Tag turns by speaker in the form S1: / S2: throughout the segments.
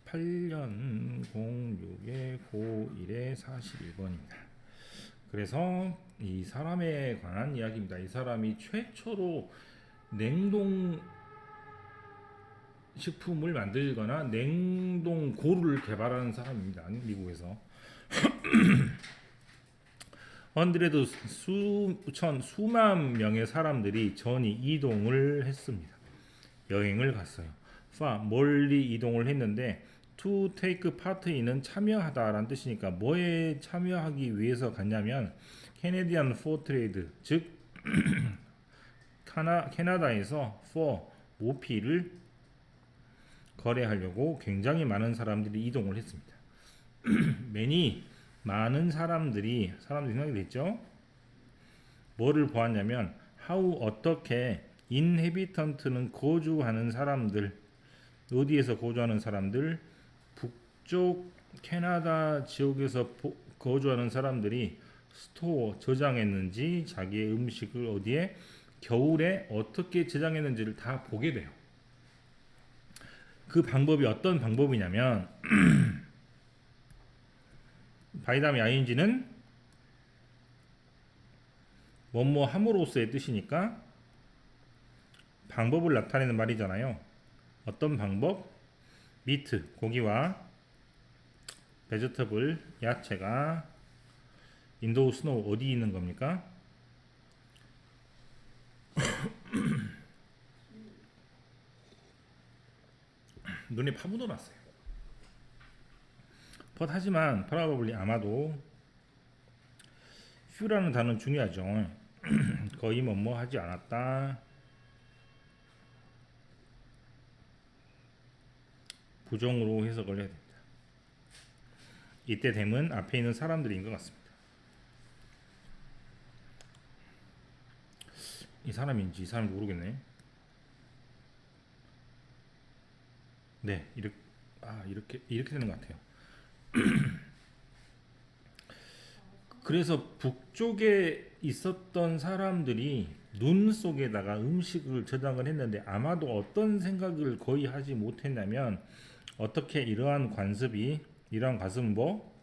S1: 8년 06에 고1에 41번입니다. 그래서 이 사람에 관한 이야기입니다. 이 사람이 최초로 냉동 식품을 만들거나 냉동 고루를 개발하는 사람입니다. 미국에서. 헌드레드 수만 명의 사람들이 전이 이동을 했습니다. 여행을 갔어요. 멀리 이동을 했는데 to take part in은 참여하다라는 뜻이니까 뭐에 참여하기 위해서 갔냐면 캐네디안 for trade 즉 캐나다에서 for 모피를 거래하려고 굉장히 많은 사람들이 이동을 했습니다. 많은 사람들이 생각이 됐죠. 뭐를 보았냐면 어떻게 인헤비턴트는 거주하는 사람들, 어디에서 거주하는 사람들, 북쪽 캐나다 지역에서 거주하는 사람들이 스토어 저장했는지, 자기의 음식을 어디에 겨울에 어떻게 저장했는지를 다 보게 돼요. 그 방법이 어떤 방법이냐면 바이 다음에 ing는 뭐뭐 함으로써의 뜻이니까 방법을 나타내는 말이잖아요. 어떤 방법? 미트, 고기와 베지터블, 야채가 인도우 스노우 어디 있는 겁니까? 눈에 파묻어 놨어요. 하지만 probably 아마도 few라는 단어는 중요하죠. 거의 뭐뭐 하지 않았다. 부정으로 해석을 해야 됩니다. 이때 됨은 앞에 있는 사람들인 것 같습니다. 이 사람인지 이 사람인지 모르겠네. 네, 이렇게 되는 것 같아요. 그래서 북쪽에 있었던 사람들이 눈 속에다가 음식을 저장을 했는데 아마도 어떤 생각을 거의 하지 못했냐면 어떻게 이러한 관습은 뭐?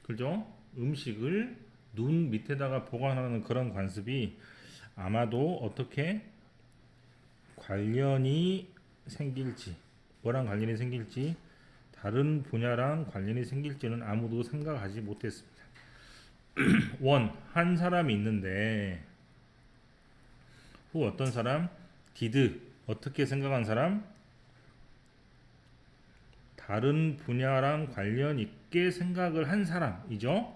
S1: 그죠? 음식을 눈 밑에다가 보관하는 그런 관습이 아마도 어떻게 관련이 생길지, 뭐랑 관련이 생길지, 다른 분야랑 관련이 생길지는 아무도 생각하지 못했습니다. 한 사람이 있는데 어떤 사람? did 어떻게 생각한 사람? 다른 분야랑 관련 있게 생각을 한 사람이죠.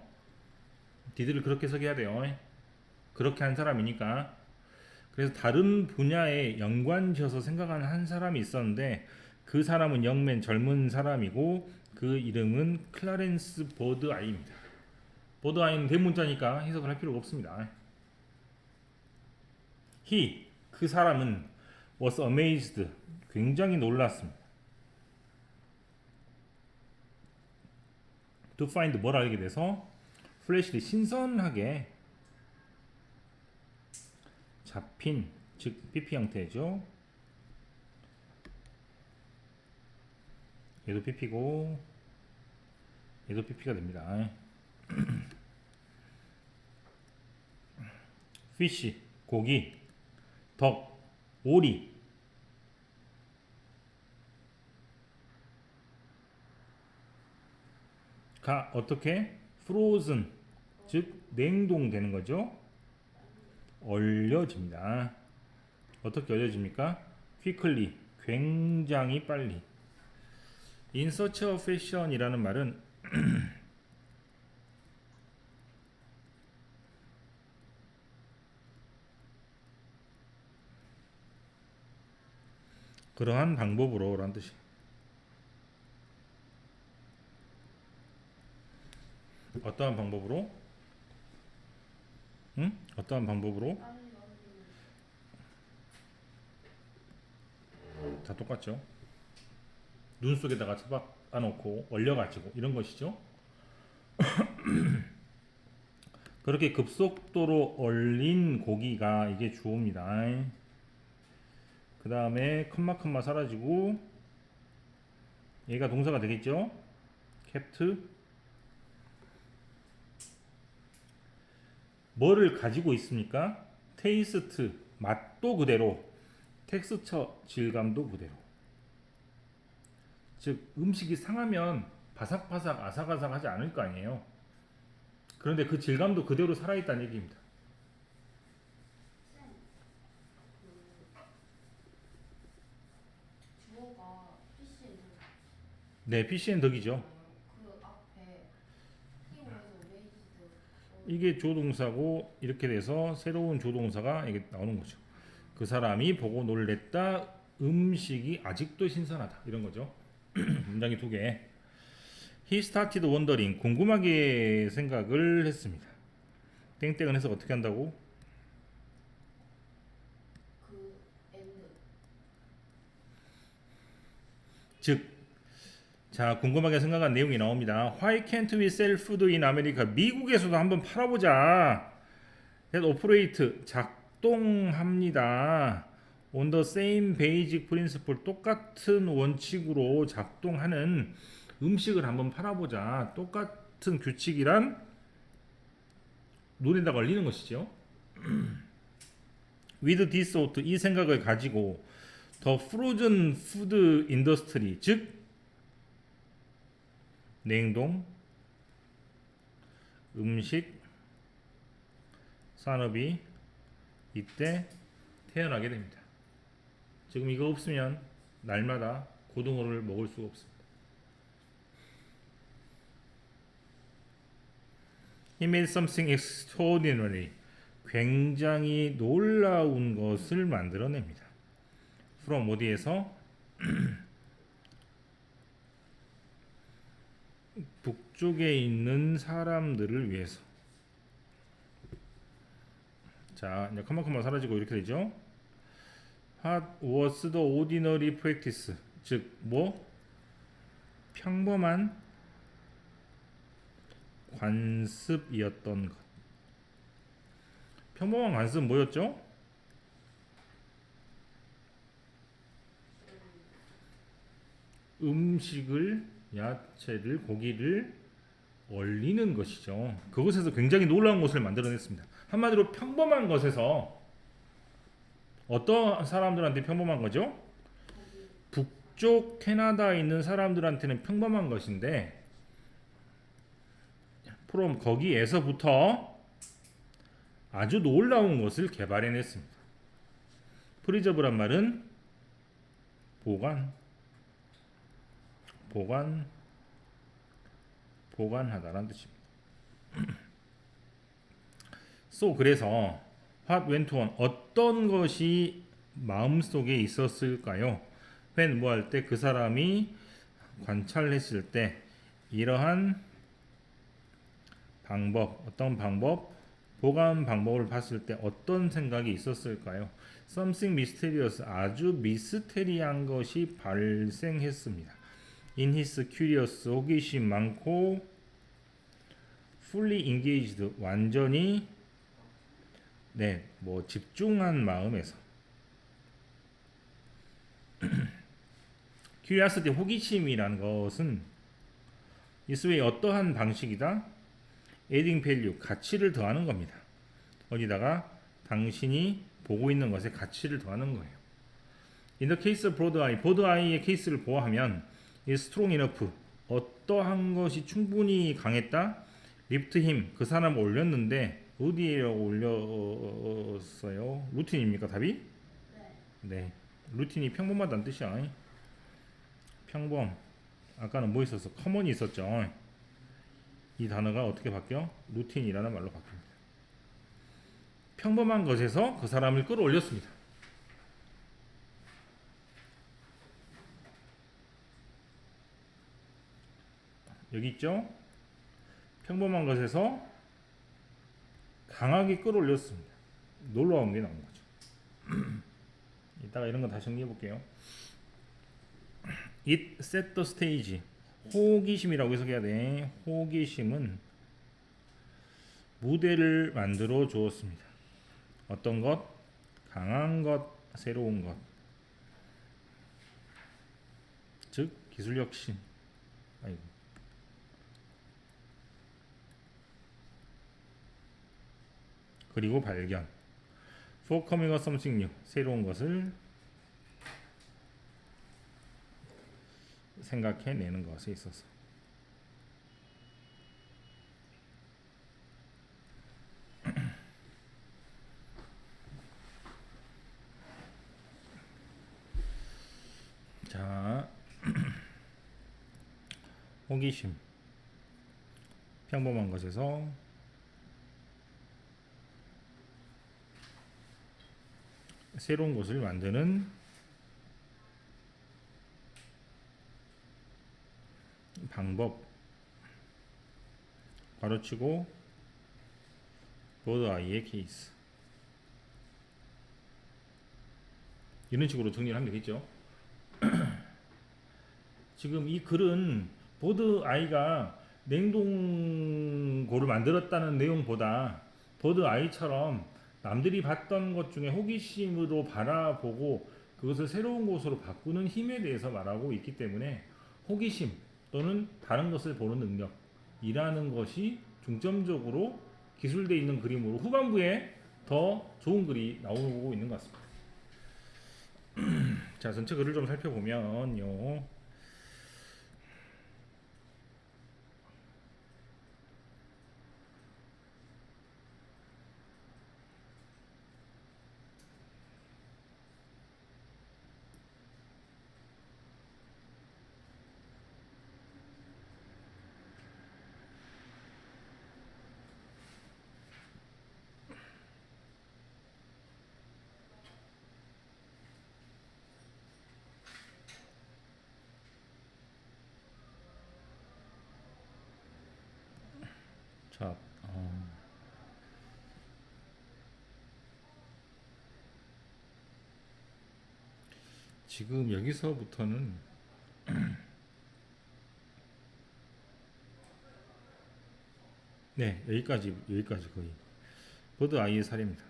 S1: did를 그렇게 해석해야 돼요. 그렇게 한 사람이니까. 그래서 다른 분야에 연관지어서 생각하는 한 사람이 있었는데 그 사람은 영맨 젊은 사람이고 그 이름은 클라렌스 버드아이입니다. 버드아이는 대문자니까 해석을 할 필요가 없습니다. 그 사람은 was amazed 굉장히 놀랐습니다. to find 뭘 알게 돼서 freshly 신선하게 잡힌 즉 PP 형태죠. 얘도 PP고 얘도 PP가 됩니다. fish 고기, 덕 오리, 가 어떻게 frozen 즉 냉동되는 거죠. 얼려집니다. 어떻게 얼려집니까? quickly 굉장히 빨리. in such a fashion 이라는 말은 그러한 방법으로 라는 뜻이. 어떠한 방법으로? 어떠한 방법으로? 다 똑같죠. 눈 속에다가 처박아 놓고 얼려가지고 이런 것이죠. 그렇게 급속도로 얼린 고기가 이게 주어입니다. 그 다음에 컴마 사라지고 얘가 동사가 되겠죠. kept 뭐를 가지고 있습니까? 테이스트 맛도 그대로, 텍스처 질감도 그대로. 즉 음식이 상하면 바삭바삭 아삭아삭하지 않을 거 아니에요. 그런데 그 질감도 그대로 살아있다는 얘기입니다.
S2: 쌤, 그 주어가 PCN
S1: 네, PCN 덕이죠.
S2: 그 앞에 이거에서 레이지드
S1: 이게 조동사고 이렇게 돼서 새로운 조동사가 이게 나오는 거죠. 그 사람이 보고 놀랬다. 음식이 아직도 신선하다. 이런 거죠. 문장이 두 개. He started wondering. 궁금하게 생각을 했습니다. 땡땡은 해석 어떻게 한다고?
S2: 그 엔드
S1: 즉, 자 궁금하게 생각한 내용이 나옵니다. Why can't we sell food in America? 미국에서도 한번 팔아보자. That operate 작동합니다. On the same basic principle 똑같은 원칙으로 작동하는 음식을 한번 팔아보자. 똑같은 규칙이란 눈에다 걸리는 것이죠. With this thought 이 생각을 가지고 The frozen food industry 즉 냉동 음식 산업이 이때 태어나게 됩니다. 지금 이거 없으면 날마다 고등어를 먹을 수가 없습니다. He made something extraordinary. 굉장히 놀라운 것을 만들어냅니다. From 어디에서? 북쪽에 있는 사람들을 위해서. 자, 이제 컴마 사라지고 이렇게 되죠. What was the ordinary practice? 즉, 뭐? 평범한 관습이었던 것. 평범한 관습은 뭐였죠? 음식을, 야채를, 고기를 얼리는 것이죠. 그것에서 굉장히 놀라운 것을 만들어냈습니다. 한마디로 평범한 것에서 어떤 사람들한테 평범한 거죠? 북쪽 캐나다에 있는 사람들한테는 평범한 것인데 프롬 거기에서부터 아주 놀라운 것을 개발해냈습니다. 프리저브란 말은 보관하다라는 뜻입니다. So 그래서 what went on 어떤 것이 마음속에 있었을까요? when 뭐 할 때 그 사람이 관찰했을 때 이러한 방법 어떤 방법 보관 방법을 봤을 때 어떤 생각이 있었을까요? Something mysterious 아주 미스테리한 것이 발생했습니다. In his curious 호기심 많고 fully engaged 완전히 뭐 집중한 마음에서 curiosity 호기심이라는 것은 this way 어떠한 방식이다? adding value 가치를 더하는 겁니다. 어디다가 당신이 보고 있는 것에 가치를 더하는 거예요. In the case of broad eye의 케이스를 보아하면 is strong enough 어떠한 것이 충분히 강했다? lift him 그 사람을 올렸는데 어디에 올렸어요? 루틴입니까 답이? 네. 루틴이 평범하다는 뜻이야. 평범. 아까는 뭐 있었어? 커먼이 있었죠. 이 단어가 어떻게 바뀌어? 루틴이라는 말로 바뀝니다. 평범한 것에서 그 사람을 끌어올렸습니다. 여기 있죠? 평범한 것에서 강하게 끌어올렸습니다. 놀라운 게 나온 거죠. 이따가 이런 거 다시 정리해 볼게요. It set the stage. 호기심이라고 해석해야 돼. 호기심은 무대를 만들어 주었습니다. 어떤 것? 강한 것, 새로운 것. 기술 혁신. 아이고. 그리고 발견. For coming up something new. 새로운 것을 생각해내는 것에 있어서. 자, 호기심. 평범한 것에서 새로운 것을 만드는 방법. 가로치고 버드 아이의 케이스. 이런 식으로 정리를 하면 되겠죠. 지금 이 글은 버드 아이가 냉동고를 만들었다는 내용보다 버드 아이처럼 남들이 봤던 것 중에 호기심으로 바라보고 그것을 새로운 것으로 바꾸는 힘에 대해서 말하고 있기 때문에 호기심 또는 다른 것을 보는 능력이라는 것이 중점적으로 기술되어 있는 그림으로 후반부에 더 좋은 글이 나오고 있는 것 같습니다. 자, 전체 글을 좀 살펴보면요. 자, 지금 여기서부터는 네, 여기까지 거의 버드 아이의 사례입니다.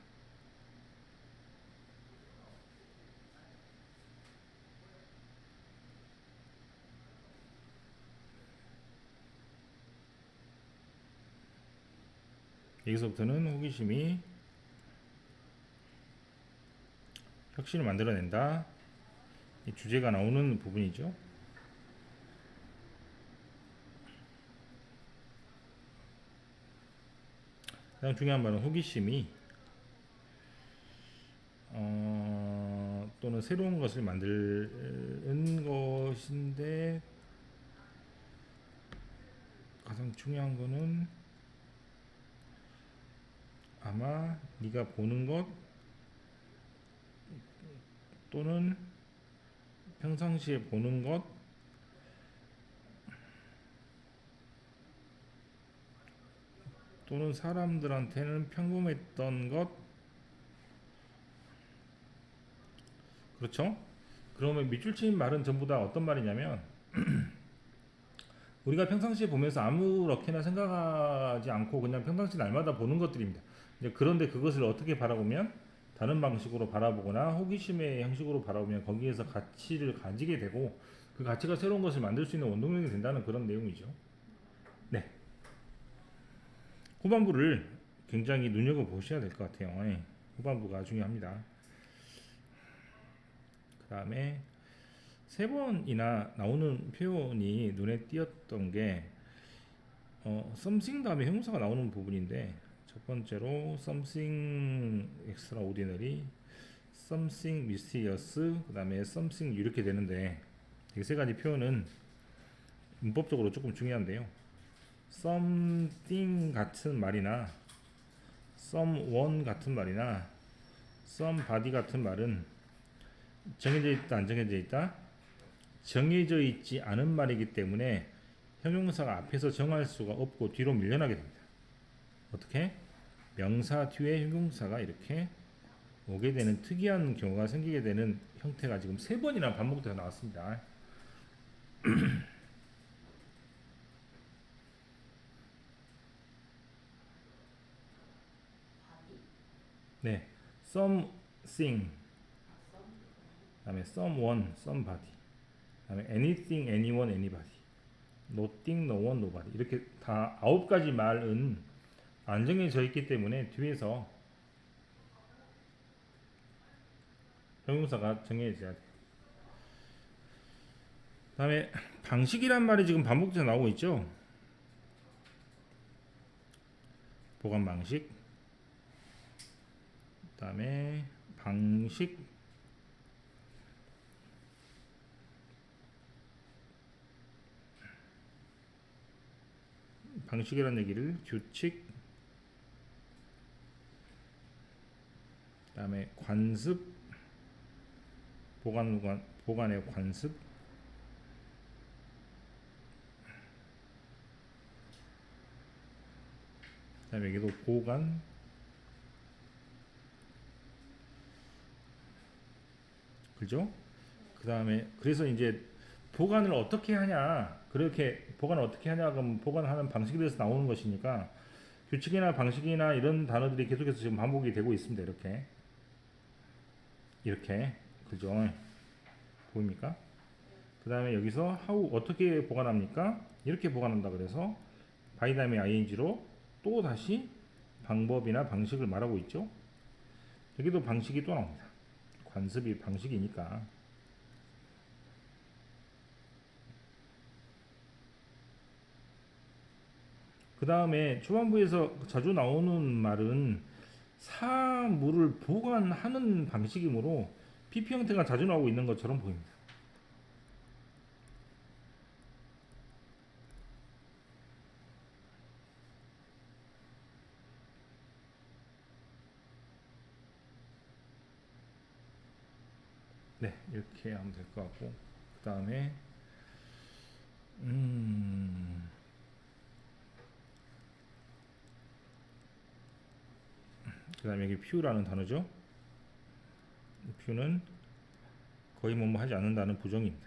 S1: 여기서부터는 호기심이 혁신을 만들어낸다. 이 주제가 나오는 부분이죠. 가장 중요한 바는 호기심이 또는 새로운 것을 만드는 것인데 가장 중요한 거는 아마 네가 보는 것 또는 평상시에 보는 것 또는 사람들한테는 평범했던 것 그렇죠? 그러면 밑줄 치는 말은 전부 다 어떤 말이냐면 우리가 평상시에 보면서 아무렇게나 생각하지 않고 그냥 평상시 날마다 보는 것들입니다. 이제 그런데 그것을 어떻게 바라보면 다른 방식으로 바라보거나 호기심의 형식으로 바라보면 거기에서 가치를 가지게 되고 그 가치가 새로운 것을 만들 수 있는 원동력이 된다는 그런 내용이죠. 네. 후반부를 굉장히 눈여겨보셔야 될 것 같아요. 예. 후반부가 중요합니다. 그 다음에 세 번이나 나오는 표현이 눈에 띄었던 게 something 다음에 형용사가 나오는 부분인데 첫 번째로 something extraordinary, something mysterious, 그 다음에 something new 이렇게 되는데 이 세 가지 표현은 문법적으로 조금 중요한데요. something 같은 말이나 someone 같은 말이나 somebody 같은 말은 정해져 있다 안 정해져 있다? 정해져 있지 않은 말이기 때문에 형용사가 앞에서 정할 수가 없고 뒤로 밀려나게 됩니다. 어떻게? 명사 뒤에 형용사가 이렇게 오게 되는 특이한 경우가 생기게 되는 형태가 지금 세 번이나 반복돼서 나왔습니다. 네, something, 그다음에 someone, somebody. 그다음에 anything, anyone, anybody, nothing, no one, nobody 이렇게 다 9가지 말은 안 정해져 있기 때문에 뒤에서 형용사가 정해져야 돼. 그다음에 방식이란 말이 지금 반복돼서 나오고 있죠. 보관 방식, 그다음에 방식, 방식이라는 얘기를 규칙, 그다음에 관습, 보관의 관습, 그다음에 여기도 보관, 그죠? 그다음에 그래서 이제 보관을 어떻게 하냐, 그렇게 보관을 어떻게 하냐, 그럼 보관하는 방식에 대해서 나오는 것이니까 규칙이나 방식이나 이런 단어들이 계속해서 지금 반복이 되고 있습니다. 이렇게 그죠? 보입니까? 그 다음에 여기서 how 어떻게 보관합니까? 이렇게 보관한다. 그래서 by 다음에 ing로 또 다시 방법이나 방식을 말하고 있죠. 여기도 방식이 또 나옵니다. 관습이 방식이니까. 그 다음에 초반부에서 자주 나오는 말은 사물을 보관하는 방식이므로 PP 형태가 자주 나오고 있는 것처럼 보입니다. 네, 이렇게 하면 될 것 같고, 그 다음에 그 다음에 여기 퓨라는 단어죠. 퓨는 거의 뭐뭐 하지 않는다는 부정입니다.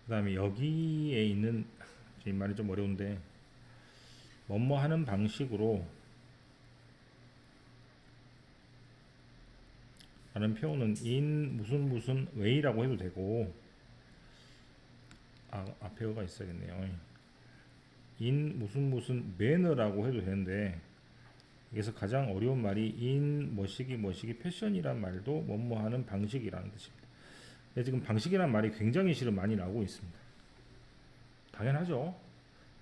S1: 그 다음에 여기에 있는 이 말이 좀 어려운데 뭐뭐 하는 방식으로 라는 표현은 in 무슨 way라고 해도 되고, 앞에가 있어야겠네요. in 무슨 manner라고 해도 되는데, 여기서 가장 어려운 말이 in 뭐시기 패션이란 말도 뭐뭐 하는 방식이라는 뜻입니다. 지금 방식이란 말이 굉장히 실은 많이 나오고 있습니다. 당연하죠.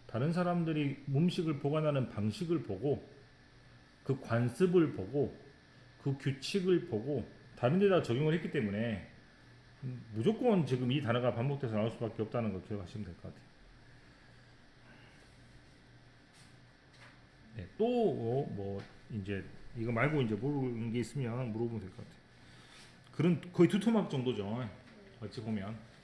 S1: 다른 사람들이 음식을 보관하는 방식을 보고, 그 관습을 보고, 그 규칙을 보고 다른 데다 적용을 했기 때문에 무조건 지금 이 단어가 반복돼서 나올 수밖에 없다는 걸 기억하시면 될 것 같아요. 네, 또 뭐 이제 이거 말고 이제 모르는 게 있으면 물어보면 될 것 같아요. 그런 거의 투토막 정도죠. 어찌 보면.